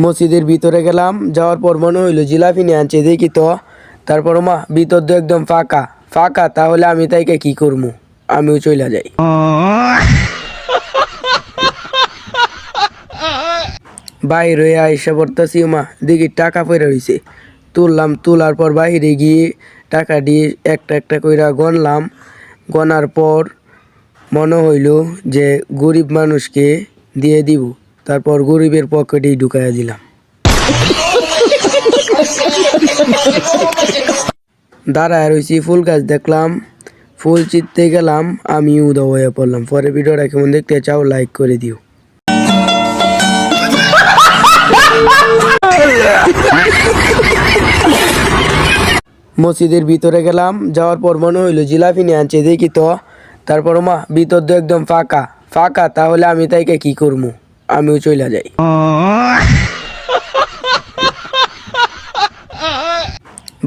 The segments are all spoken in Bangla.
মসজিদের ভিতরে গেলাম, যাওয়ার পর মনে হইলো জিলাপি নিয়ে আনছে, দেখি তো। তারপর মা ভিতর তো একদম ফাঁকা ফাঁকা, তাহলে আমি তাইকে কি করবো, আমিও চলে যাই। বাইর হয়ে আইসা পড়তাছি, মা দেখি টাকা পড়ে রয়েছে। তুললাম, তোলার পর বাহিরে গিয়ে টাকা দিয়ে একটা একটা কইরা গনলাম। গনার পর মনে হইল যে গরিব মানুষকে দিয়ে দিব, তারপর গরিবের পকেটেই ঢুকাইয়া দিলাম। দাঁড়ায় রয়েছি, ফুল গাছ দেখলাম, ফুল চিনতে গেলাম, আমি উদা হয়ে পড়লাম। পরে ভিডিওটা কেমন দেখতে চাও লাইক করে দিও। মসজিদের ভিতরে গেলাম, যাওয়ার পর মনে হইলো জিলাপি নিয়ে আনছে, দেখি তো। তারপর মা ভিতর তো একদম ফাঁকা ফাঁকা, তাহলে আমি তাইকে কি করবো, আমিও চলে যাই।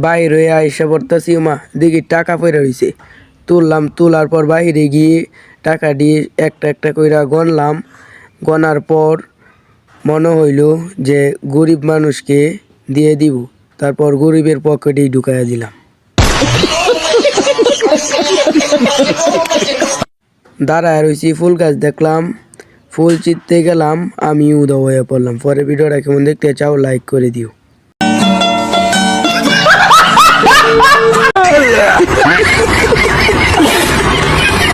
বাইর হয়ে আইসা পড়তাছি, মা দেখি টাকা পড়ে রয়েছে। তুললাম, তোলার পর বাহিরে গিয়ে টাকা দিয়ে একটা একটা কইরা গনলাম। গনার পর মনে হইল যে গরিব মানুষকে দিয়ে দিব, তারপর গরিবের পকেটেই ঢুকাইয়া দিলাম। দাঁড়ায় রয়েছি, ফুল গাছ দেখলাম, ফুল চিনতে গেলাম, আমি উদা হয়ে পড়লাম। পরে ভিডিওটা কেমন দেখতে চাও লাইক করে দিও।